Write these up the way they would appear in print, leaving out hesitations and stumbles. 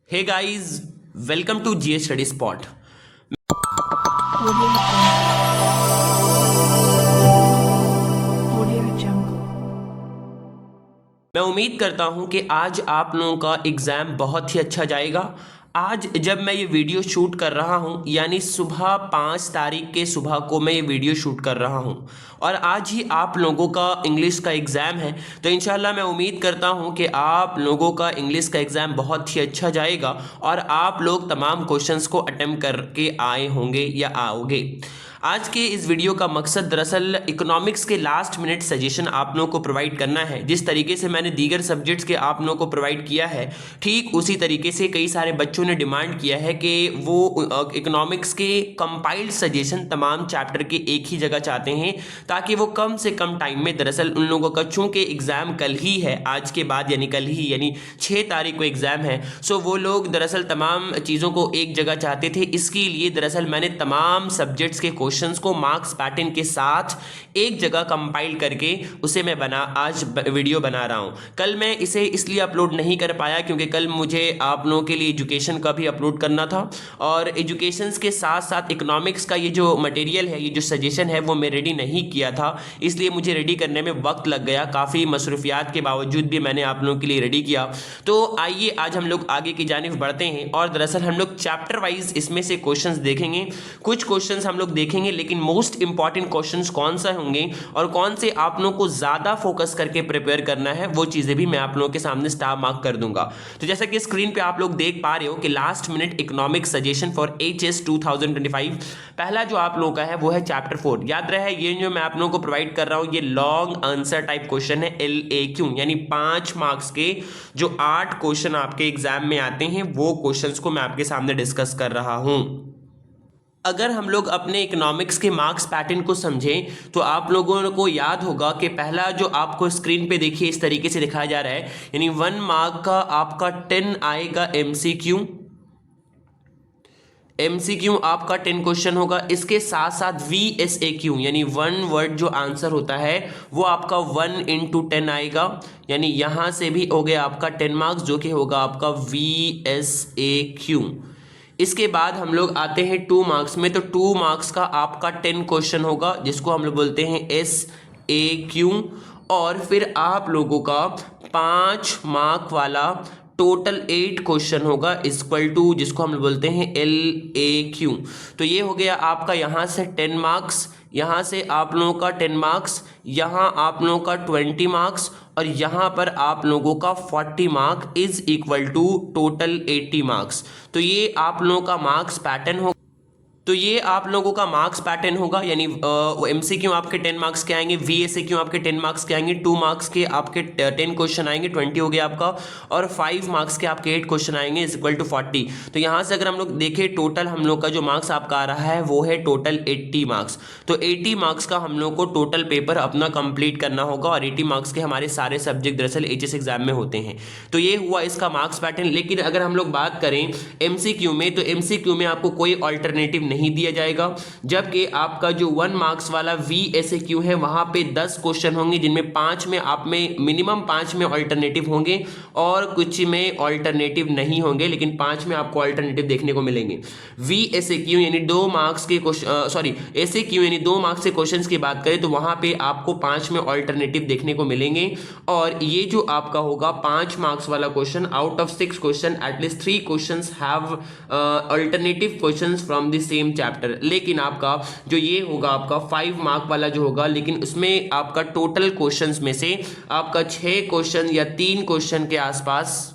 Hey guys, welcome to GS study spot. मैं उम्मीद करता हूं कि आज आप लोगों का एग्ज़ाम बहुत ही अच्छा जाएगा। आज जब मैं ये वीडियो शूट कर रहा हूं, यानी सुबह 5 तारीख के सुबह को मैं ये वीडियो शूट कर रहा हूं और आज ही आप लोगों का इंग्लिश का एग्ज़ाम है। तो इंशाल्लाह मैं उम्मीद करता हूं कि आप लोगों का इंग्लिश का एग्ज़ाम बहुत ही अच्छा जाएगा और आप लोग तमाम क्वेश्चंस को अटेम्प्ट करके आए होंगे या आओगे। आज के इस वीडियो का मकसद दरअसल इकोनॉमिक्स के लास्ट मिनट सजेशन आप लोगों को प्रोवाइड करना है। जिस तरीके से मैंने दीगर सब्जेक्ट्स के आप लोगों को प्रोवाइड किया है, ठीक उसी तरीके से कई सारे बच्चों ने डिमांड किया है कि वो इकोनॉमिक्स के कंपाइल्ड सजेशन तमाम चैप्टर के एक ही जगह चाहते हैं, ताकि वो कम से कम टाइम में दरअसल उन लोगों का, चूँकि एग्ज़ाम कल ही है, आज के बाद यानी कल ही यानी 6 तारीख को एग्ज़ाम है, सो वो लोग दरअसल तमाम चीज़ों को एक जगह चाहते थे। इसके लिए दरअसल मैंने तमाम सब्जेक्ट्स के क्वेश्चंस को मार्क्स पैटर्न के साथ एक जगह कंपाइल करके उसे मैं आज वीडियो बना रहा हूं। कल मैं इसे इसलिए अपलोड नहीं कर पाया क्योंकि कल मुझे आप लोगों के लिए एजुकेशन का भी अपलोड करना था और एजुकेशन के साथ साथ इकोनॉमिक्स का ये जो मटेरियल है, ये जो सजेशन है, वो मैं रेडी नहीं किया था, इसलिए मुझे रेडी करने में वक्त लग गया। काफ़ी मसरूफियात के बावजूद भी मैंने आप लोगों के लिए रेडी किया। तो आइए आज हम लोग आगे की जानिब बढ़ते हैं और दरअसल हम लोग चैप्टर वाइज इसमें से क्वेश्चंस देखेंगे। कुछ क्वेश्चंस हम लोग देखेंगे, लेकिन मोस्ट इंपॉर्टेंट क्वेश्चंस कौन सा होंगे और कौन से आप लोगों को ज्यादा फोकस करके प्रिपेयर करना है, वो चीजें भी मैं आप लोगों के सामने स्टार मार्क कर दूंगा। तो जैसा कि स्क्रीन पे आप लोग देख पा रहे हो कि last minute economic suggestion for HS 2025, पहला जो आप लोगों का है वो है चैप्टर 4। याद रहे, ये जो मैं आप लोगों को प्रोवाइड कर रहा हूं ये लॉन्ग आंसर टाइप क्वेश्चन है, LAQ, यानी 5 मार्क्स के जो 8 क्वेश्चन आपके एग्जाम में आते हैं, वो क्वेश्चंस को मैं आपके सामने डिस्कस कर रहा हूं। अगर हम लोग अपने इकोनॉमिक्स के मार्क्स पैटर्न को समझें तो आप लोगों को याद होगा कि पहला जो आपको स्क्रीन पे देखिए इस तरीके से दिखाया जा रहा है, यानी 1 मार्क का आपका 10 आएगा एमसीक्यू आपका 10 क्वेश्चन होगा। इसके साथ साथ VSAQ यानी 1 वर्ड जो आंसर होता है वो आपका 1 into 10 आएगा, यानी यहां से भी हो गया आपका 10 मार्क्स, जो कि होगा आपका VSAQ। इसके बाद हम लोग आते हैं 2 मार्क्स में, तो 2 मार्क्स का आपका 10 क्वेश्चन होगा जिसको हम लोग बोलते हैं SAQ। और फिर आप लोगों का 5 मार्क वाला टोटल 8 क्वेश्चन होगा इक्वल टू जिसको हम लोग बोलते हैं LAQ। तो ये हो गया आपका यहाँ से 10 मार्क्स, यहाँ से आप लोगों का 10 मार्क्स, यहाँ आप लोगों का 20 मार्क्स और यहाँ पर आप लोगों का 40 mark is equal to total 80 marks. तो ये आप लोगों का मार्क्स पैटर्न होगा। तो ये आप लोगों का मार्क्स पैटर्न होगा, यानी एमसीक्यू आपके 10 मार्क्स के आएंगे, VSAQ आपके 10 मार्क्स के आएंगे, 2 मार्क्स के आपके 10 क्वेश्चन आएंगे, 20 हो गया आपका, और 5 मार्क्स के आपके 8 क्वेश्चन आएंगे इज इक्वल टू 40। तो यहाँ से अगर हम लोग देखें टोटल हम लोग का जो मार्क्स आपका आ रहा है वो है टोटल 80 मार्क्स। तो 80 मार्क्स का हम लोग को टोटल पेपर अपना कंप्लीट करना होगा और 80 मार्क्स के हमारे सारे सब्जेक्ट दरअसल एचएस एग्जाम में होते हैं। तो ये हुआ इसका मार्क्स पैटर्न। लेकिन अगर हम लोग बात करें एमसीक्यू में, तो एमसीक्यू में आपको कोई ऑल्टरनेटिव नहीं दिया जाएगा, जबकि आपका जो 1 मार्क्स वाला VSAQ है वहां पे 10 क्वेश्चन होंगे जिनमें 5 में आप में मिनिमम 5 में ऑल्टरनेटिव होंगे और कुछ में ऑल्टरनेटिव नहीं होंगे, लेकिन 5 में आपको ऑल्टरनेटिव देखने को मिलेंगे। VSAQ यानी 2 मार्क्स के SAQ यानी 2 मार्क्स के क्वेश्चंस की बात करें तो वहां पे आपको 5 में ऑल्टरनेटिव देखने को मिलेंगे। और ये जो आपका होगा 5 मार्क्स वाला question, out of 6 question at least 3 questions have alternative questions from the same chapter. लेकिन आपका जो ये होगा आपका 5 मार्क वाला जो होगा, लेकिन उसमें आपका टोटल क्वेश्चंस में से आपका 6 क्वेश्चन या 3 क्वेश्चन के आसपास,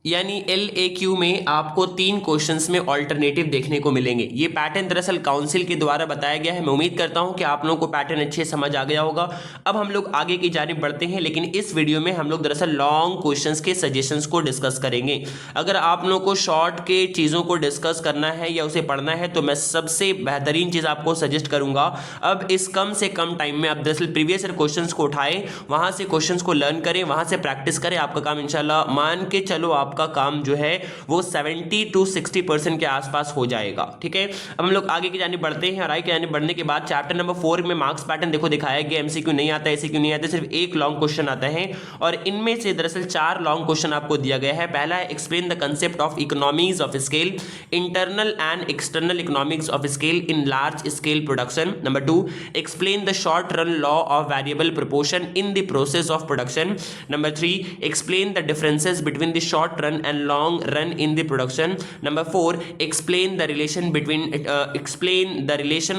यानी LAQ में आपको 3 क्वेश्चंस में ऑल्टरनेटिव देखने को मिलेंगे। ये पैटर्न दरअसल काउंसिल के द्वारा बताया गया है। मैं उम्मीद करता हूं कि आप लोगों को पैटर्न अच्छे समझ आ गया होगा। अब हम लोग आगे की जानिब बढ़ते हैं, लेकिन इस वीडियो में हम लोग दरअसल लॉन्ग क्वेश्चंस के सजेशंस को डिस्कस करेंगे। अगर आप लोगों को शॉर्ट के चीज़ों को डिस्कस करना है या उसे पढ़ना है तो मैं सबसे बेहतरीन चीज़ आपको सजेस्ट करूंगा, अब इस कम से कम टाइम में आप दरअसल प्रीवियस ईयर क्वेश्चंस को उठाएं, वहां से क्वेश्चंस को लर्न करें, वहां से प्रैक्टिस करें। आपका काम इंशाल्लाह मान के चलो आपका काम जो है वो 70 to 60% के आसपास हो जाएगा। ठीक है, अब हम लोग आगे की जाने बढ़ते हैं और आगे की जाने बढ़ने के बाद चैप्टर नंबर 4 में मार्क्स पैटर्न देखो दिखाया गया। एमसीक्यू नहीं आता, एसीक्यू नहीं आता, सिर्फ एक लॉन्ग क्वेश्चन आता है और इनमें से दरअसल 4 लॉन्ग क्वेश्चन आपको दिया गया है। पहला है explain the concept of economies of scale, internal and external economics of scale in large scale production. Number 2, explain the short run law of variable proportion in the process of production. Number 3, explain the differences between the short run and long run in the production. Number 4, explain the relation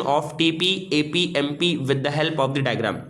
of TP, AP, MP with the help of the diagram.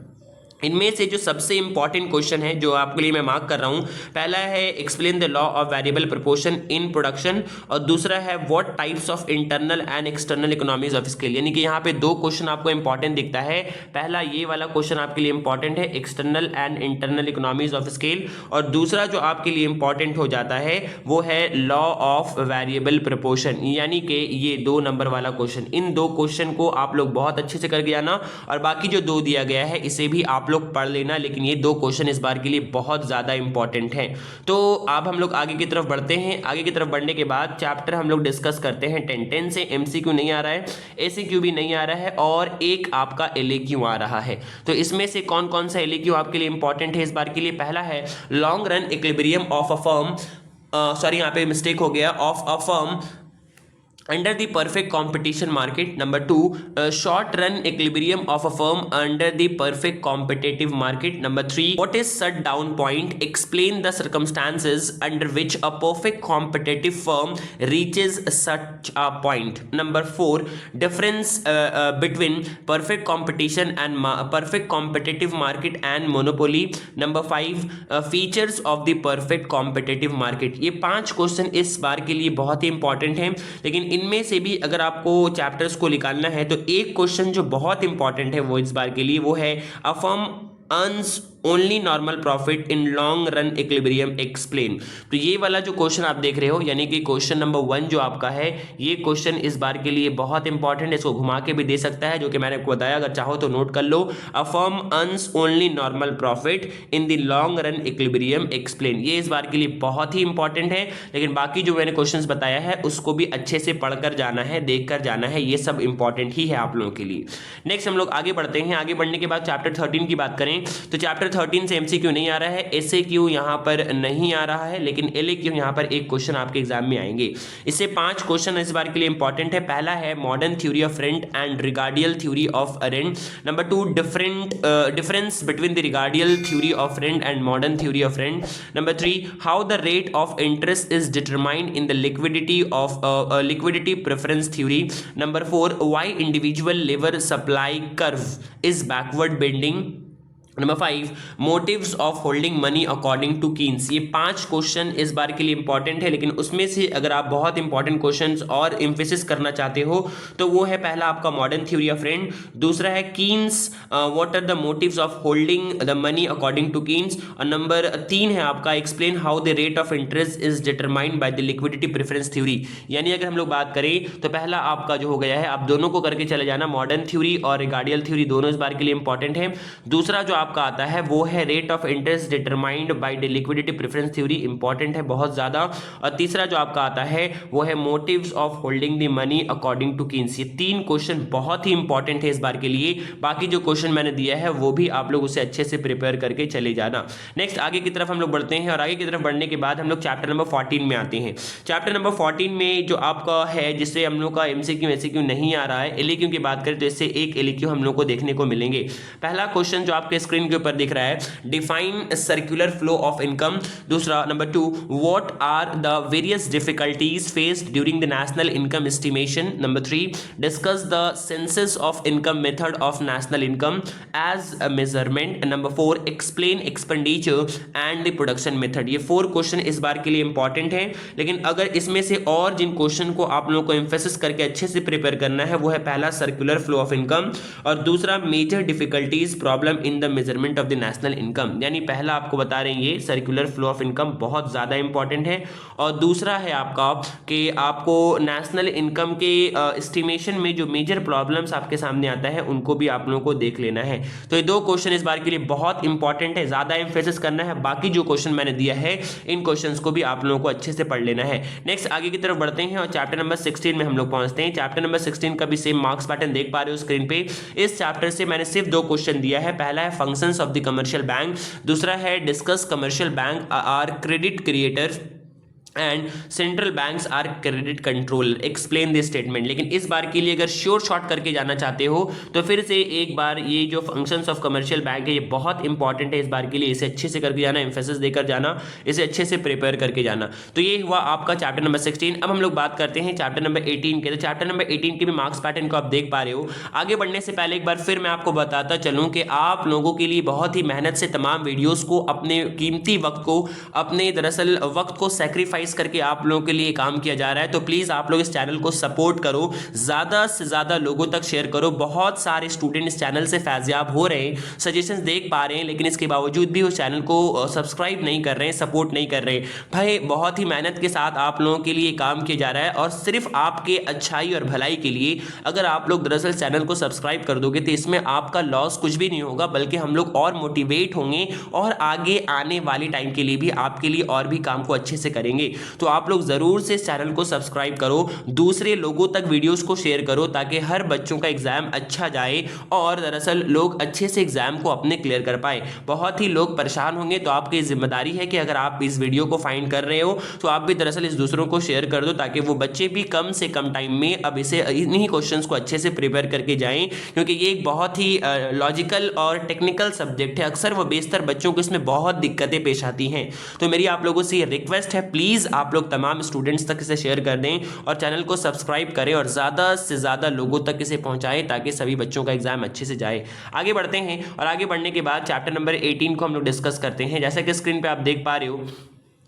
इनमें से जो सबसे important question है जो आपके लिए मैं mark कर रहा हूं, पहला है explain the law of variable proportion in production और दूसरा है what types of internal and external economies of scale. यानी कि यहाँ पे 2 क्वेश्चन आपको इंपॉर्टेंट दिखता है। पहला ये वाला क्वेश्चन आपके लिए इंपॉर्टेंट है external and internal economies of scale और दूसरा जो आपके लिए इंपॉर्टेंट हो जाता है वो है लॉ ऑफ वेरिएबल प्रोपोर्शन, यानी कि ये 2 नंबर वाला क्वेश्चन। इन 2 क्वेश्चन को आप लोग बहुत अच्छे से करके जाना और बाकी जो 2 दिया गया है इसे भी आप लोग पढ़ लेना, लेकिन ये 2 क्वेश्चन इस बार के लिए बहुत ज्यादा इंपॉर्टेंट हैं। तो अब हम लोग आगे की तरफ बढ़ते हैं। आगे की तरफ बढ़ने के बाद चैप्टर हम लोग डिस्कस करते हैं 10 से एमसीक्यू नहीं आ रहा है, एसीक्यू भी नहीं आ रहा है और एक आपका एलएक्यू आ रहा है। तो इसमें से कौन कौन सा एलएक्यू आपके लिए इंपॉर्टेंट है इस बार के लिए? पहला है long run equilibrium of a firm, sorry यहाँ पे मिस्टेक हो गया, of a firm under the perfect competition market. Number 2, short run equilibrium of a firm under the perfect competitive market. Number 3, what is shutdown point? Explain the circumstances under which a perfect competitive firm reaches such a point. Number 4, difference between perfect competition and perfect competitive market and monopoly. Number 5, features of the perfect competitive market. ये 5 question इस बार के लिए बहुत ही important हैं, लेकिन इनमें से भी अगर आपको चैप्टर्स को निकालना है तो एक क्वेश्चन जो बहुत इंपॉर्टेंट है वो इस बार के लिए वो है अ firm earns only normal profit in long run equilibrium explain. तो ये वाला जो क्वेश्चन आप देख रहे हो यानी कि क्वेश्चन नंबर 1 जो आपका है ये क्वेश्चन इस बार के लिए बहुत इंपॉर्टेंट है, इसको घुमा के भी दे सकता है जो कि मैंने आपको बताया, अगर चाहो तो नोट कर लो। A firm earns only normal profit in the long run equilibrium explain, ये इस बार के लिए बहुत ही इंपॉर्टेंट है, लेकिन बाकी जो मैंने क्वेश्चन बताया है उसको भी अच्छे से पढ़कर जाना है, देख कर जाना है, ये सब इंपॉर्टेंट ही है आप लोगों के लिए। नेक्स्ट हम लोग आगे बढ़ते हैं। आगे बढ़ने के बाद चैप्टर 13 की बात करें तो चैप्टर 13 से एमसीक्यू नहीं आ रहा है, एसएक्यू यहां पर नहीं आ रहा है, लेकिन एलएक्यू यहां पर एक क्वेश्चन आपके एग्जाम में आएंगे। इससे 5 क्वेश्चन इस बार के लिए इंपॉर्टेंट है। पहला है modern theory of rent and Ricardian theory of rent. Number 2, difference between the Ricardian theory of rent and modern theory of rent. Number 3, how the rate of interest is determined in the liquidity preference theory. Number 4, why individual labour supply curve is backward bending. Number 5, motives of holding money according to Keynes. ये 5 question इस बार के लिए important है, लेकिन उसमें से अगर आप बहुत इंपॉर्टेंट क्वेश्चंस और एम्फेसिस करना चाहते हो तो वो है पहला आपका मॉडर्न थ्योरी ऑफ रेंट, दूसरा है Keynes what are the motives of holding the money according to Keynes, और नंबर 3 है आपका explain how the rate of interest is determined by the liquidity preference theory. यानी अगर हम लोग बात करें तो पहला आपका जो हो गया है, आप दोनों को करके चले जाना, मॉडर्न थ्योरी और रिगार्डियल थ्योरी दोनों इस बार के लिए इंपॉर्टेंट है। दूसरा जो आपका आता है वो है rate of interest determined by the liquidity preference theory, important है बहुत ज्यादा। और तीसरा जो आपका आता है वो है motives of holding the money according to Keynes. ये 3 क्वेश्चन बहुत ही इंपॉर्टेंट है इस बार के लिए। बाकी जो क्वेश्चन मैंने दिया है वो भी आप लोग उसे अच्छे से प्रिपेयर करके चले जाना। नेक्स्ट आगे की तरफ हम लोग बढ़ते हैं और आगे की तरफ बढ़ने के बाद हम लोग चैप्टर नंबर 14 में आते हैं। चैप्टर नंबर 14 में जो आपका है जिससे हम लोग का एमसीक्यू एसक्यू नहीं आ रहा है, एलक्यू की बात करें तो इससे एक एलक्यू हम लोग को देखने को मिलेंगे। पहला क्वेश्चन जो आपके स्क्रीन के ऊपर दिख रहा है, define circular flow of income. दूसरा number 2, what are the various difficulties faced during the national income estimation. Number 3, discuss the census of income method of national income as a measurement. Number 4, explain expenditure and the production method. ये 4 question इस बार के लिए important है, लेकिन अगर इसमें से और जिन क्वेश्चन को आप लोगों को एम्फेसिस करके अच्छे से प्रिपेयर करना है वो है पहला सर्कुलर फ्लो ऑफ इनकम और दूसरा major difficulties problem in the measurement of the national income. यानी पहला आपको बता रहे हैं ये सर्कुलर फ्लो ऑफ इनकम बहुत ज़्यादा इंपॉर्टेंट है, और दूसरा है आपका कि आपको नेशनल इनकम के एस्टिमेशन में जो मेजर प्रॉब्लम्स आपके सामने आता है उनको भी आप लोगों को देख लेना है। तो ये दो क्वेश्चन इस बार के लिए बहुत इंपॉर्टेंट है, ज़्यादा एम्फेसिस करना है। बाकी जो क्वेश्चन मैंने दिया है इन क्वेश्चंस को भी आप लोगों को अच्छे से पढ़ लेना है। नेक्स्ट आगे की तरफ बढ़ते हैं और चैप्टर नंबर 16 में हम लोग पहुंचते हैं। चैप्टर नंबर 16 का भी सेम मार्क्स पैटर्न देख पा रहे हो स्क्रीन पे। इस चैप्टर से मैंने सिर्फ दो क्वेश्चन दिया है। पहला है functions of the commercial bank, दूसरा है discuss commercial bank are credit creators and central banks are credit control, explain this statement. लेकिन इस बार के लिए अगर श्योर शॉर्ट करके जाना चाहते हो तो फिर से एक बार ये जो फंक्शंस ऑफ कमर्शियल बैंक है ये बहुत इंपॉर्टेंट है इस बार के लिए, इसे अच्छे से करके जाना, एम्फेसिस देकर जाना, इसे अच्छे से प्रिपेयर करके जाना। तो ये हुआ आपका चैप्टर नंबर 16। अब हम लोग बात करते हैं चैप्टर नंबर 18 के। तो चैप्टर नंबर 18 के भी मार्क्स पैटर्न को आप देख पा रहे हो। आगे बढ़ने से पहले एक बार फिर मैं आपको बताता चलूँ कि आप लोगों के लिए बहुत ही मेहनत से तमाम वीडियोज़ को, अपने कीमती वक्त को, अपने दरअसल वक्त को सेक्रीफाइस करके आप लोगों के लिए काम किया जा रहा है। तो प्लीज़ आप लोग इस चैनल को सपोर्ट करो, ज़्यादा से ज़्यादा लोगों तक शेयर करो। बहुत सारे स्टूडेंट इस चैनल से फैज़याब हो रहे हैं, सजेशंस देख पा रहे हैं, लेकिन इसके बावजूद भी उस चैनल को सब्सक्राइब नहीं कर रहे हैं, सपोर्ट नहीं कर रहे। भाई बहुत ही मेहनत के साथ आप लोगों के लिए काम किया जा रहा है, और सिर्फ आपके अच्छाई और भलाई के लिए अगर आप लोग दरअसल चैनल को सब्सक्राइब कर दोगे तो इसमें आपका लॉस कुछ भी नहीं होगा, बल्कि हम लोग और मोटिवेट होंगे और आगे आने वाली टाइम के लिए भी आपके लिए और भी काम को अच्छे से करेंगे। तो आप लोग ज़रूर से इस चैनल को सब्सक्राइब करो, दूसरे लोगों तक वीडियोस को शेयर करो, ताकि हर बच्चों का एग्जाम अच्छा जाए और दरअसल लोग अच्छे से एग्जाम को अपने क्लियर कर पाए। बहुत ही लोग परेशान होंगे, तो आपकी जिम्मेदारी है कि अगर आप इस वीडियो को फाइंड कर रहे हो तो आप भी दरअसल इस दूसरों को शेयर कर दो, ताकि वो बच्चे भी कम से कम टाइम में अब इसे इन्हीं क्वेश्चंस को अच्छे से प्रिपेयर करके जाएं, क्योंकि ये एक बहुत ही लॉजिकल और टेक्निकल सब्जेक्ट है। अक्सर व बेशतर बच्चों को इसमें बहुत दिक्कतें पेश आती हैं। तो मेरी आप लोगों से ये रिक्वेस्ट है, प्लीज़ आप लोग तमाम स्टूडेंट्स तक इसे शेयर कर दें और चैनल को सब्सक्राइब करें और ज़्यादा से ज़्यादा लोगों तक इसे पहुंचाएं, ताकि सभी बच्चों का एग्जाम अच्छे से जाए। आगे बढ़ते हैं और आगे बढ़ने के बाद चैप्टर नंबर 18 को हम लोग डिस्कस करते हैं। जैसा कि स्क्रीन पे आप देख पा रहे हो,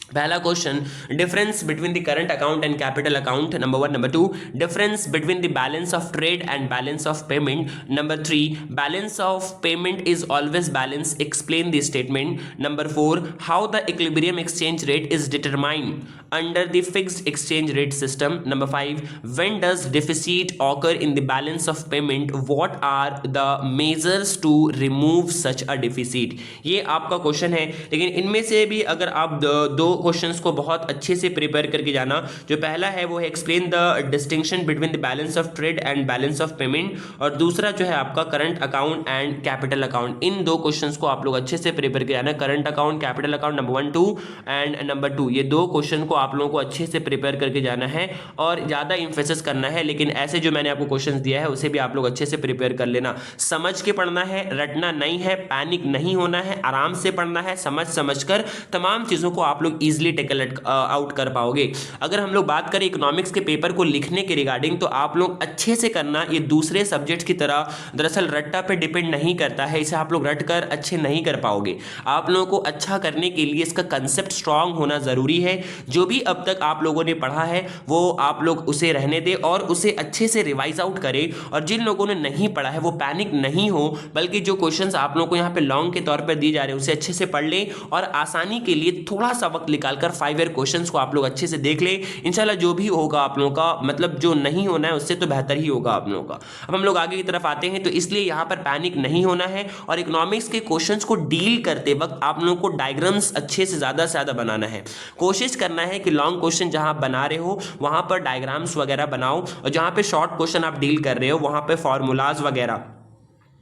पहला question, difference between the current account and capital account, number 1। Number 2, difference between the balance of trade and balance of payment, number 3, balance of payment is always balance, explain the statement, number 4, how the equilibrium exchange rate is determined under the fixed exchange rate system, number 5, when does deficit occur in the balance of payment, what are the measures to remove such a deficit। ये आपका question है, लेकिन इनमें से भी अगर आप दो क्वेश्चंस को बहुत अच्छे से प्रिपेयर करके जाना। जो पहला है वो है explain the distinction between the balance of trade and balance of payment, और दूसरा जो है आपका current account and capital account. इन दो क्वेश्चंस को आप लोग अच्छे से प्रिपेयर करके जाना, current account, capital account, number 1, 2 and number 2। ये दो क्वेश्चन को आप लोगों को अच्छे से प्रिपेयर करके जाना है और ज़्यादा इंफेसिस करना है। लेकिन ऐसे जो मैंने आपको क्वेश्चंस दिया है उसे भी आप लोग अच्छे से प्रिपेयर कर लेना। समझ के पढ़ना है, रटना नहीं है, पैनिक नहीं होना है, आराम से पढ़ना है, समझ कर तमाम चीज़ों को आप लोग ईजिली टेकल आउट कर पाओगे। अगर हम लोग बात करें इकोनॉमिक्स के पेपर को लिखने के रिगार्डिंग, तो आप लोग अच्छे से करना। ये दूसरे सब्जेक्ट्स की तरह दरअसल रट्टा पे डिपेंड नहीं करता है, इसे आप लोग रट कर अच्छे नहीं कर पाओगे। आप लोगों को अच्छा करने के लिए इसका कंसेप्ट स्ट्रांग होना ज़रूरी है। जो भी अब तक आप लोगों ने पढ़ा है वो आप लोग उसे रहने दें और उसे अच्छे से रिवाइज आउट करें, और जिन लोगों ने नहीं पढ़ा है वो पैनिक नहीं हो, बल्कि जो क्वेश्चंस आप लोगों को यहाँ पे लॉन्ग के तौर पर दिए जा रहे हैं उसे अच्छे से पढ़ लें, और आसानी के लिए थोड़ा सा वक्त निकालकर 5 ईयर क्वेश्चंस को आप लोग अच्छे से देख लें। इंशाल्लाह जो भी होगा आप लोगों का, मतलब जो नहीं होना है उससे तो बेहतर ही होगा आप लोगों का। अब हम लोग आगे की तरफ आते हैं, तो इसलिए यहाँ पर पैनिक नहीं होना है, और इकोनॉमिक्स के क्वेश्चंस को डील करते वक्त आप लोगों को डायग्राम्स अच्छे से ज़्यादा बनाना है। कोशिश करना है कि लॉन्ग क्वेश्चन जहां बना रहे हो वहां पर डायग्राम्स वगैरह बनाओ, और जहां पे शॉर्ट क्वेश्चन आप डील कर रहे हो वहां पे फॉर्मूलाज वगैरह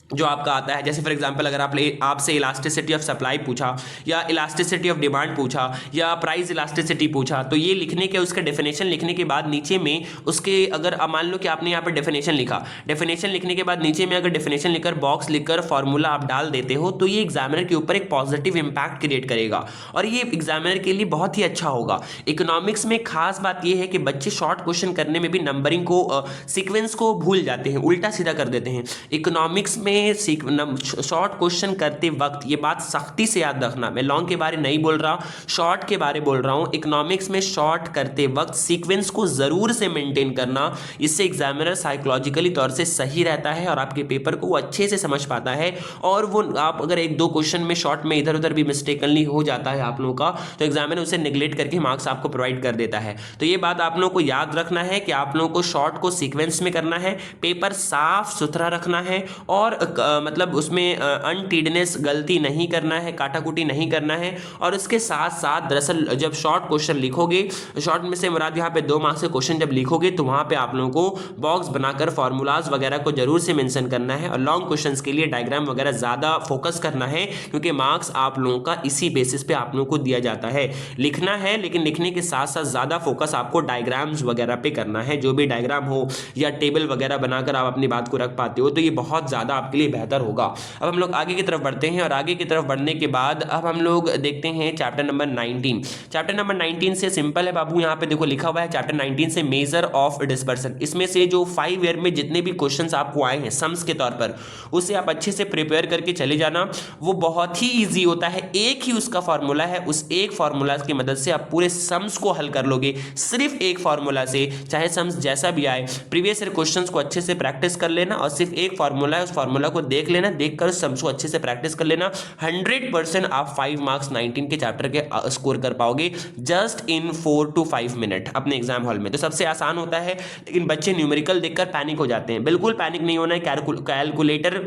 जो आपका आता है, जैसे फॉर एग्जांपल अगर आपसे इलास्टिसिटी ऑफ सप्लाई पूछा, या इलास्टिसिटी ऑफ डिमांड पूछा, या प्राइस इलास्टिसिटी पूछा, तो ये लिखने के, उसका डेफिनेशन लिखने के बाद नीचे में उसके, अगर मान लो कि आपने यहाँ पर डेफिनेशन लिखा, डेफिनेशन लिखने के बाद नीचे में अगर डेफिनेशन लिखकर बॉक्स लिखकर फॉर्मूला आप डाल देते हो, तो ये एग्जामिनर के ऊपर एक पॉजिटिव इंपैक्ट क्रिएट करेगा और ये एग्जामिनर के लिए बहुत ही अच्छा होगा। इकोनॉमिक्स में खास बात यह है कि बच्चे शॉर्ट क्वेश्चन करने में भी नंबरिंग को, सीक्वेंस को भूल जाते हैं, उल्टा सीधा कर देते हैं। इकोनॉमिक्स में में शॉर्ट क्वेश्चन करते वक्त ये बात सख्ती से याद रखना, मैं लॉन्ग के बारे नहीं बोल रहा, शॉर्ट के बारे बोल रहा हूँ। इकोनॉमिक्स में शॉर्ट करते वक्त सीक्वेंस को ज़रूर से मेंटेन करना, इससे एग्जामिनर साइकोलॉजिकली तौर से सही रहता है और आपके पेपर को वो अच्छे से समझ पाता है। और वो आप अगर एक दो क्वेश्चन में शॉर्ट में इधर उधर भी मिस्टेकनली हो जाता है आप लोगों का, तो एग्जामिनर उसे निगलेक्ट करके मार्क्स आपको प्रोवाइड कर देता है। तो ये बात आप लोगों को याद रखना है कि आप लोगों को शॉर्ट को सीक्वेंस में करना है, पेपर साफ सुथरा रखना है और मतलब उसमें अनटीडनेस गलती नहीं करना है, काटाकुटी नहीं करना है। और उसके साथ साथ दरअसल जब शॉर्ट क्वेश्चन लिखोगे, शॉर्ट में से मुराद यहाँ पे 2 मार्क्स के क्वेश्चन जब लिखोगे तो वहाँ पे आप लोगों को बॉक्स बनाकर फॉर्मूलाज वगैरह को जरूर से मेंशन करना है। और लॉन्ग क्वेश्चंस के लिए डायग्राम वगैरह ज़्यादा फोकस करना है, क्योंकि मार्क्स आप लोगों का इसी बेसिस पे आप लोगों को दिया जाता है। लिखना है लेकिन लिखने के साथ साथ ज़्यादा फोकस आपको डायग्राम्स वगैरह पे करना है। जो भी डायग्राम हो या टेबल वगैरह बनाकर आप अपनी बात को रख पाते हो तो ये बहुत ज़्यादा आपके लिए बेहतर होगा। अब हम लोग आगे की तरफ बढ़ते हैं और आगे की तरफ बढ़ने के बाद अब हम लोग देखते हैं चैप्टर नंबर 19। चैप्टर नंबर 19 से सिंपल है बाबू, यहाँ पे देखो लिखा हुआ है चैप्टर 19 से मेजर ऑफ डिस्पर्सन। इसमें से जो 5 ईयर में जितने भी क्वेश्चंस आपको आए हैं सम्स के तौर पर, उसे आप अच्छे से प्रिपेयर करके चले जाना। वो बहुत ही ईजी होता है, एक ही उसका फॉर्मूला है, उस एक फॉर्मूला की मदद से आप पूरे सम्स को हल कर लोगे। सिर्फ एक फॉर्मूला से, चाहे सम्स जैसा भी आए, प्रीवियस ईयर क्वेश्चंस को अच्छे से प्रैक्टिस कर लेना और सिर्फ एक फॉर्मूला है, उस फॉर्मूला को देख लेना, देखकर सम्स को अच्छे से प्रैक्टिस कर लेना। 100% आप 5 मार्क्स 19 के चैप्टर के स्कोर कर पाओगे जस्ट इन 4 to 5 मिनट अपने एग्जाम हॉल में। तो सबसे आसान होता है, लेकिन बच्चे न्यूमेरिकल देखकर पैनिक हो जाते हैं। बिल्कुल पैनिक नहीं होना है। कैलकुलेटर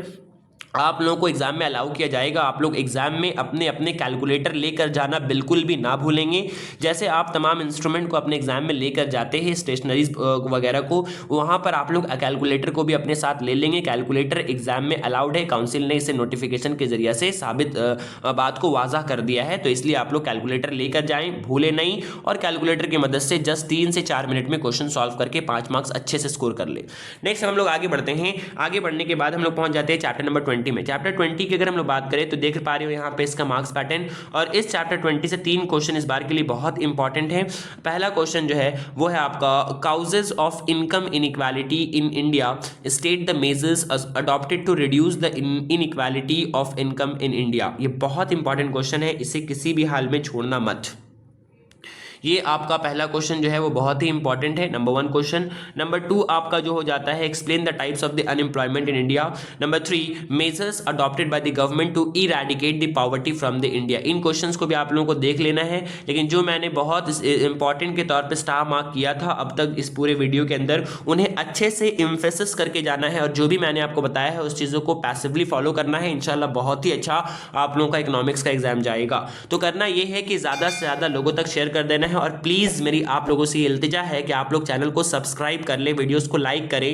आप लोगों को एग्जाम में अलाउ किया जाएगा। आप लोग एग्जाम में अपने अपने कैलकुलेटर लेकर जाना बिल्कुल भी ना भूलेंगे। जैसे आप तमाम इंस्ट्रूमेंट को अपने एग्जाम में लेकर जाते हैं, स्टेशनरीज वगैरह को, वहाँ पर आप लोग कैलकुलेटर को भी अपने साथ ले लेंगे। कैलकुलेटर एग्जाम में अलाउड है, काउंसिल ने इसे नोटिफिकेशन के जरिए से साबित बात को वाज़ा कर दिया है। तो इसलिए आप लोग कैलकुलेटर लेकर जाएँ, भूले नहीं, और कैलकुलेटर की मदद से जस्ट 3 से 4 मिनट में क्वेश्चन सॉल्व करके 5 मार्क्स अच्छे से स्कोर कर ले। नेक्स्ट हम लोग आगे बढ़ते हैं। आगे बढ़ने के बाद हम लोग पहुँच जाते हैं चैप्टर नंबर 20 में। चैप्टर 20 की अगर हम लोग बात करें तो देख पा रहे हो यहाँ पे इसका मार्क्स पैटर्न, और इस चैप्टर 20 से 3 क्वेश्चन इस बार के लिए बहुत इंपॉर्टेंट है। पहला क्वेश्चन जो है वो है आपका causes of income inequality in India, state the measures adopted to reduce the inequality of income in India. ये बहुत इंपॉर्टेंट क्वेश्चन है, इसे किसी भी हाल में छोड़ना मत। ये आपका पहला क्वेश्चन जो है वो बहुत ही इंपॉर्टेंट है, नंबर 1 क्वेश्चन। नंबर 2 आपका जो हो जाता है explain the types of the unemployment in India. Number 3 measures adopted by the government to eradicate the poverty from the India. इन क्वेश्चंस को भी आप लोगों को देख लेना है, लेकिन जो मैंने बहुत इंपॉर्टेंट के तौर पर स्टार मार्क किया था अब तक इस पूरे वीडियो के अंदर, उन्हें अच्छे से इम्फेसिस करके जाना है, और जो भी मैंने आपको बताया है उस चीज़ों को पैसिवली फॉलो करना है। इंशाल्लाह बहुत ही अच्छा आप लोगों का इकोनॉमिक्स का एग्जाम जाएगा। तो करना ये है कि ज़्यादा से ज़्यादा लोगों तक शेयर कर देना है, और प्लीज़ मेरी आप लोगों से इल्तिजा है कि आप लोग चैनल को सब्सक्राइब कर लें, वीडियोस को लाइक करें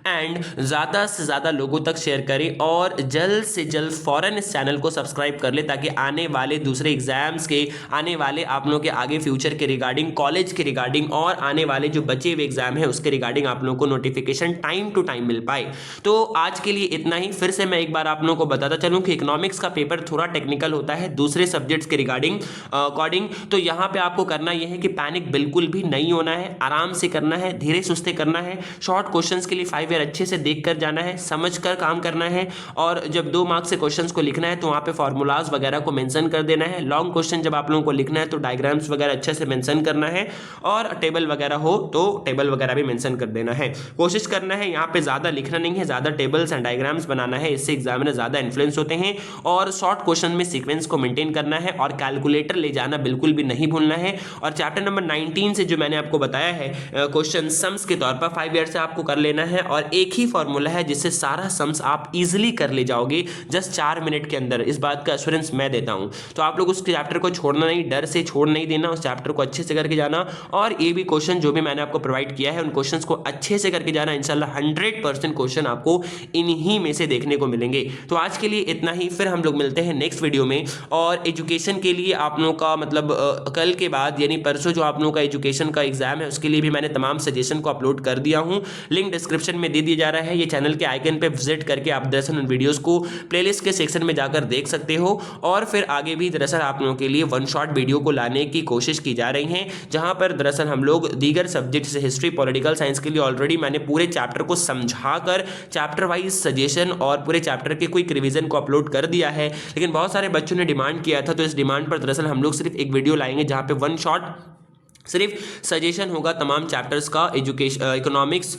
एंड ज़्यादा से ज़्यादा लोगों तक शेयर करें, और जल्द से जल्द फ़ौरन इस चैनल को सब्सक्राइब कर लें, ताकि आने वाले दूसरे एग्जाम्स के, आने वाले आप लोगों के आगे फ्यूचर के रिगार्डिंग, कॉलेज के रिगार्डिंग, और आने वाले जो बचे हुए एग्जाम है उसके रिगार्डिंग आप लोगों को नोटिफिकेशन टाइम टू टाइम मिल पाए। तो आज के लिए इतना ही। फिर से मैं एक बार आप लोगों को बताता चलूँ कि इकोनॉमिक्स का पेपर थोड़ा टेक्निकल होता है दूसरे सब्जेक्ट्स के रिगार्डिंग अकॉर्डिंग। तो यहाँ पे आपको करना यह है कि पैनिक बिल्कुल भी नहीं होना है, आराम से करना है, धीरे सुस्ते करना है। शॉर्ट क्वेश्चंस के लिए 5 ईयर अच्छे से देखकर जाना है, समझकर काम करना है, और जब 2 मार्क्स से क्वेश्चंस को लिखना है तो वहाँ पे फॉर्मूलाज वगैरह को मेंशन कर देना है। लॉन्ग क्वेश्चन जब आप लोगों को लिखना है तो डायग्राम्स वगैरह अच्छे से मेंशन करना है, और टेबल वगैरह हो तो टेबल वगैरह भी मेंशन कर देना है। कोशिश करना है यहाँ पे ज़्यादा लिखना नहीं है, ज़्यादा टेबल्स एंड डायग्राम्स बनाना है, इससे एग्जामिनर ज़्यादा इन्फ्लुएंस होते हैं। और शॉर्ट क्वेश्चन में सीक्वेंस को मेंटेन करना है, और कैलकुलेटर ले जाना बिल्कुल भी नहीं भूलना है। और चैप्टर नंबर 19 से जो मैंने आपको बताया है क्वेश्चन सम्स के तौर पर 5 ईयर से आपको कर लेना है, और एक ही फॉर्मूला है जिससे सारा सम्स आप इजीली कर ले जाओगे जस्ट 4 मिनट के अंदर। इस बात का एश्योरेंस मैं देता हूं। तो आप लोग उस चैप्टर को छोड़ना नहीं, डर से छोड़ नहीं देना, उस चैप्टर को अच्छे से करके जाना, और ये भी क्वेश्चन जो भी मैंने आपको प्रोवाइड किया है उन क्वेश्चंस को अच्छे से करके जाना। इंशाल्लाह 100% क्वेश्चन आपको इन्हीं में से देखने को मिलेंगे। तो आज के लिए इतना ही, फिर हम लोग मिलते हैं नेक्स्ट वीडियो में। और एजुकेशन के लिए आप लोगों का मतलब कल के बाद यानी परसों जो आप लोगों का एजुकेशन का एग्जाम है उसके लिए भी मैंने तमाम सजेशन को अपलोड कर दिया हूं। लिंक डिस्क्रिप्शन में दे दिया जा रहा है। ये चैनल के आइकन पे विजिट करके आप दरअसल उन वीडियोस को प्लेलिस्ट के सेक्शन में जाकर देख सकते हो। और फिर आगे भी दरअसल आप लोगों के लिए वन शॉट वीडियो को लाने की कोशिश की जा रही है, जहां पर दरअसल हम लोग दीगर सब्जेक्ट से हिस्ट्री पॉलिटिकल साइंस के लिए ऑलरेडी मैंने पूरे चैप्टर को समझाकर चैप्टर वाइज सजेशन और पूरे चैप्टर के क्विक रिवीजन को अपलोड कर दिया है। लेकिन बहुत सारे बच्चों ने डिमांड किया था, तो इस डिमांड पर दरअसल हम लोग सिर्फ एक वीडियो लाएंगे जहां पे वन शॉट सिर्फ सजेशन होगा तमाम चैप्टर्स का। एजुकेशन इकोनॉमिक्स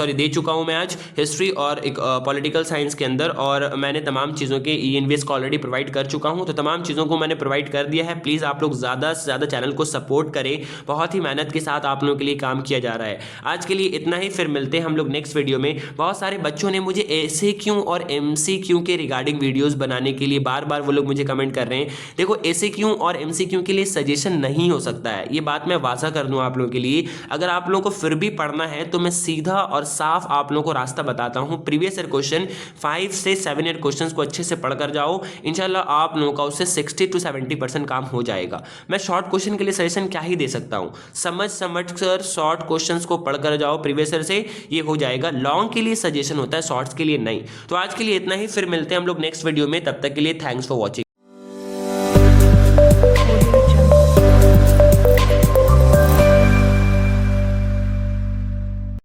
दे चुका हूं मैं आज, हिस्ट्री और पॉलिटिकल साइंस के अंदर, और मैंने तमाम चीज़ों के ENVS को ऑलरेडी प्रोवाइड कर चुका हूं। तो तमाम चीज़ों को मैंने प्रोवाइड कर दिया है। प्लीज़ आप लोग ज़्यादा से ज़्यादा चैनल को सपोर्ट करें। बहुत ही मेहनत के साथ आप लोगों के लिए काम किया जा रहा है। आज के लिए इतना ही, फिर मिलते हैं हम लोग नेक्स्ट वीडियो में। बहुत सारे बच्चों ने मुझे SAQ और MCQ के रिगार्डिंग वीडियोज़ बनाने के लिए बार बार वो लोग मुझे कमेंट कर रहे हैं। देखो, SAQ और MCQ के लिए सजेशन नहीं हो सकता है, ये बात मैं वाजा कर दूं आप लोगों के लिए। अगर आप लोगों को फिर भी पढ़ना है तो मैं सीधा और साफ आप लोगों को रास्ता बताता हूं। प्रीवियस ईयर क्वेश्चन 5 से 7 ईयर क्वेश्चंस को अच्छे से पढ़कर जाओ, इंशाल्लाह आप लोगों का उससे 60 to 70% काम हो जाएगा। मैं शॉर्ट क्वेश्चन के लिए सजेशन क्या ही दे सकता हूं, समझ कर शॉर्ट क्वेश्चंस को पढ़कर जाओ प्रीवियस ईयर से, ये हो जाएगा। लॉन्ग के लिए सजेशन होता है, शॉर्ट्स के लिए नहीं। तो आज के लिए इतना ही, फिर मिलते हैं हम लोग नेक्स्ट वीडियो में। तब तक के लिए थैंक्स फॉर वॉचिंग।